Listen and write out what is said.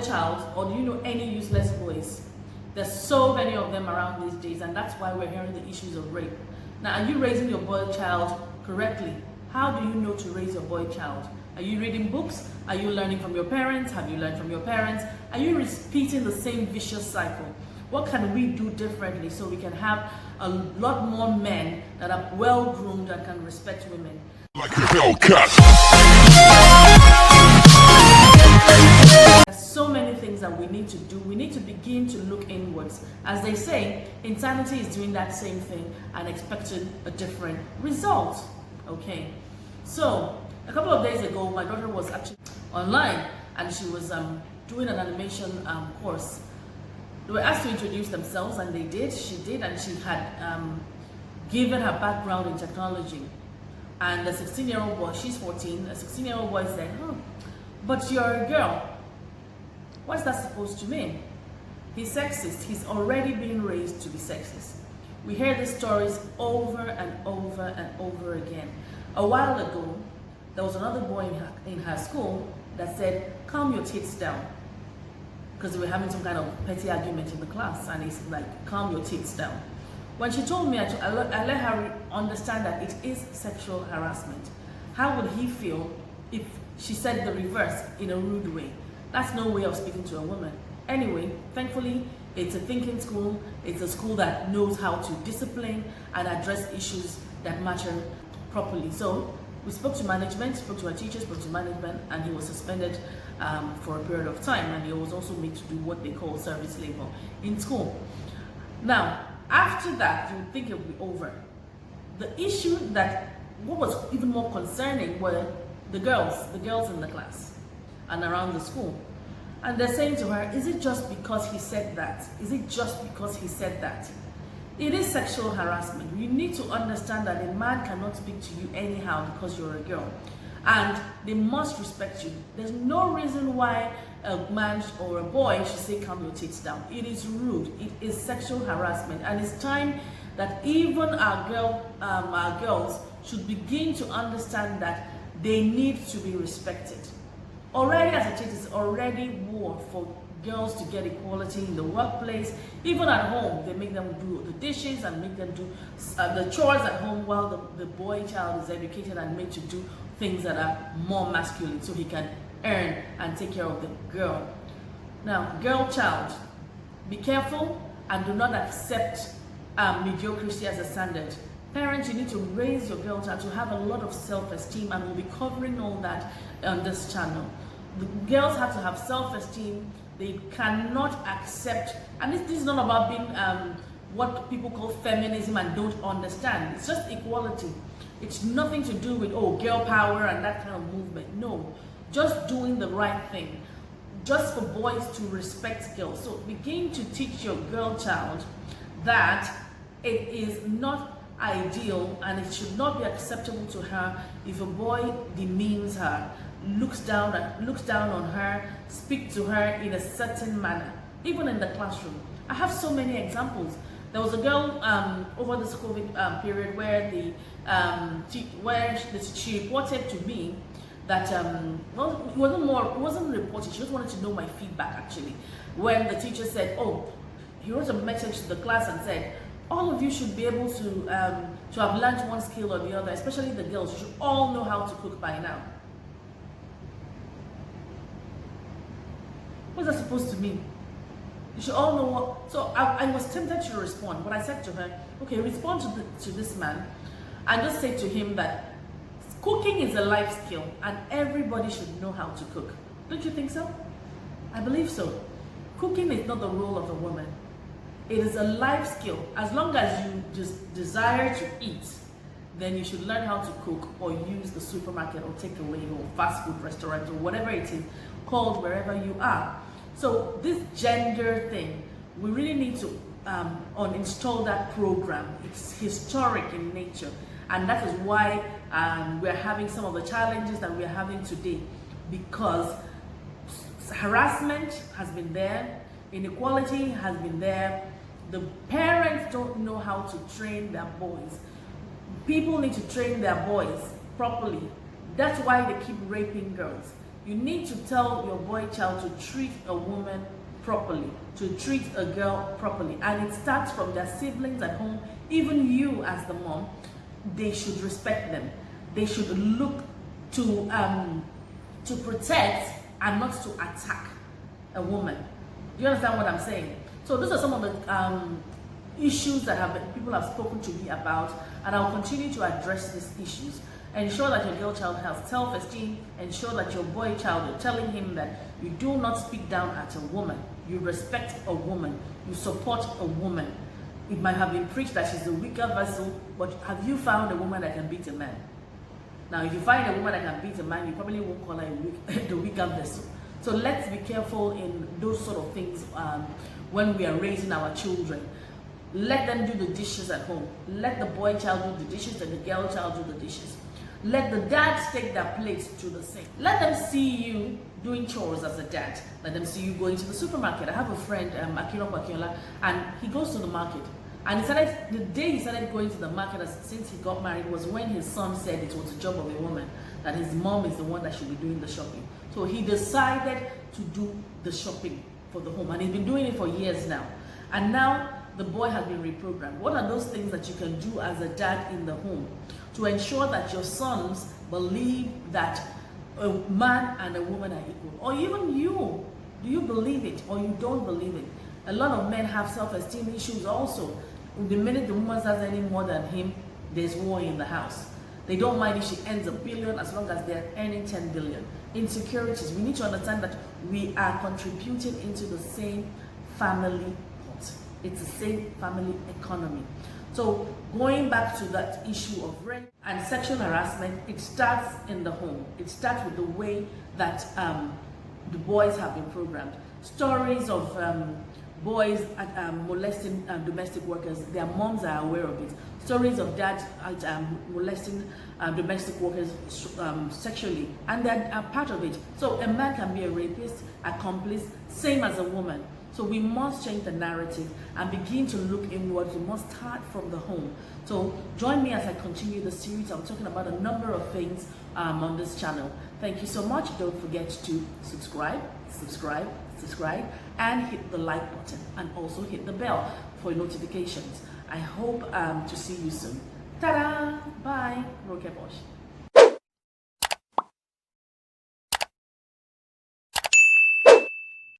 boy child, or do you know any useless boys? There's so many of them around these days, and that's why we're hearing the issues of rape. Now, are you raising your boy child correctly? How do you know to raise your boy child? Are you reading books? Are you learning from your parents? Have you learned from your parents? Are you repeating the same vicious cycle? What can we do differently so we can have a lot more men that are well-groomed and can respect women? Like a Hellcat. There's so many things that we need to do. We need to begin to look inwards. As they say, insanity is doing that same thing and expecting a different result. Okay, so a couple of days ago, my daughter was actually online and she was doing an animation course. They were asked to introduce themselves, and they did. She did, and she had given her background in technology. And the 16-year-old boy, she's 14, a 16-year-old boy said, but you're a girl. What's that supposed to mean? He's sexist. He's already been raised to be sexist. We hear these stories over and over and over again. A while ago, there was another boy in her school that said, calm your tits down. Because they were having some kind of petty argument in the class, and he's like, calm your tits down. When she told me, I let her understand that it is sexual harassment. How would he feel if she said the reverse in a rude way? That's no way of speaking to a woman. Anyway, thankfully, it's a thinking school. It's a school that knows how to discipline and address issues that matter properly. So we spoke to management, spoke to our teachers, spoke to management, and he was suspended for a period of time, and he was also made to do what they call service labor in school. Now, after that, you would think it would be over. The issue what was even more concerning were the girls in the class and around the school. And they're saying to her, is it just because he said that? Is it just because he said that? It is sexual harassment. You need to understand that a man cannot speak to you anyhow because you're a girl. And they must respect you. There's no reason why a man or a boy should say, calm your tits down. It is rude. It is sexual harassment. And it's time that even our girls should begin to understand that they need to be respected. Already as it is already war for girls to get equality in the workplace. Even at home, they make them do the dishes and make them do the chores at home, while the boy child is educated and made to do things that are more masculine so he can earn and take care of the girl. Now, girl child, be careful and do not accept mediocrity as a standard. Parents, you need to raise your girl child to have a lot of self-esteem, and we'll be covering all that on this channel. The girls have to have self-esteem. They cannot accept, and this is not about being what people call feminism and don't understand. It's just equality. It's nothing to do with, girl power and that kind of movement. No, just doing the right thing. Just for boys to respect girls. So begin to teach your girl child that it is not ideal and it should not be acceptable to her if a boy demeans her, looks down on her, speaks to her in a certain manner, even in the classroom. I have so many examples. There was a girl over this COVID period where she reported to me that it wasn't reported. She just wanted to know my feedback actually. When the teacher said, he wrote a message to the class and said, all of you should be able to have learned one skill or the other, especially the girls. You should all know how to cook by now. What's that supposed to mean? You should all know what. So I was tempted to respond, but I said to her, okay, respond to this man and just say to him that cooking is a life skill and everybody should know how to cook. Don't you think so? I believe so. Cooking is not the role of a woman. It is a life skill. As long as you just desire to eat, then you should learn how to cook or use the supermarket or takeaway or fast food restaurant or whatever it is called wherever you are. So this gender thing, we really need to uninstall that program. It's historic in nature, and that is why we're having some of the challenges that we're having today, because harassment has been there, inequality has been there. The parents don't know how to train their boys. People need to train their boys properly. That's why they keep raping girls. You need to tell your boy child to treat a woman properly, to treat a girl properly. And it starts from their siblings at home. Even you as the mom, they should respect them. They should look to protect and not to attack a woman. Do you understand what I'm saying? So those are some of the issues that people have spoken to me about, and I'll continue to address these issues. Ensure that your girl child has self-esteem. Ensure that your boy child, you're telling him that you do not speak down at a woman. You respect a woman. You support a woman. It might have been preached that she's the weaker vessel, but have you found a woman that can beat a man? Now, if you find a woman that can beat a man, you probably won't call her the weaker vessel. So let's be careful in those sort of things when we are raising our children. Let them do the dishes at home. Let the boy child do the dishes and the girl child do the dishes. Let the dads take their plates to the sink. Let them see you doing chores as a dad. Let them see you going to the supermarket. I have a friend, Akira Kwakiola, and he goes to the market. And the day he started going to the market since he got married was when his son said it was the job of a woman, that his mom is the one that should be doing the shopping. So he decided to do the shopping for the home, and he's been doing it for years now. And now the boy has been reprogrammed. What are those things that you can do as a dad in the home to ensure that your sons believe that a man and a woman are equal? Or even you, do you believe it or you don't believe it? A lot of men have self-esteem issues also. The minute the woman says any more than him, there's war in the house. They don't mind if she earns $1 billion as long as they're earning 10 billion. Insecurities. We need to understand that we are contributing into the same family pot. It's the same family economy. So going back to that issue of rape and sexual harassment, it starts in the home. It starts with the way that the boys have been programmed. Stories of boys molesting domestic workers, their moms are aware of it. Stories of dads molesting domestic workers sexually, and they're part of it. So a man can be a rapist, accomplice, same as a woman. So we must change the narrative and begin to look inward. We must start from the home. So join me as I continue the series. I'm talking about a number of things on this channel. Thank you so much. Don't forget to subscribe, and hit the like button, and also hit the bell for notifications. I hope to see you soon. Ta-da! Bye. Poshe.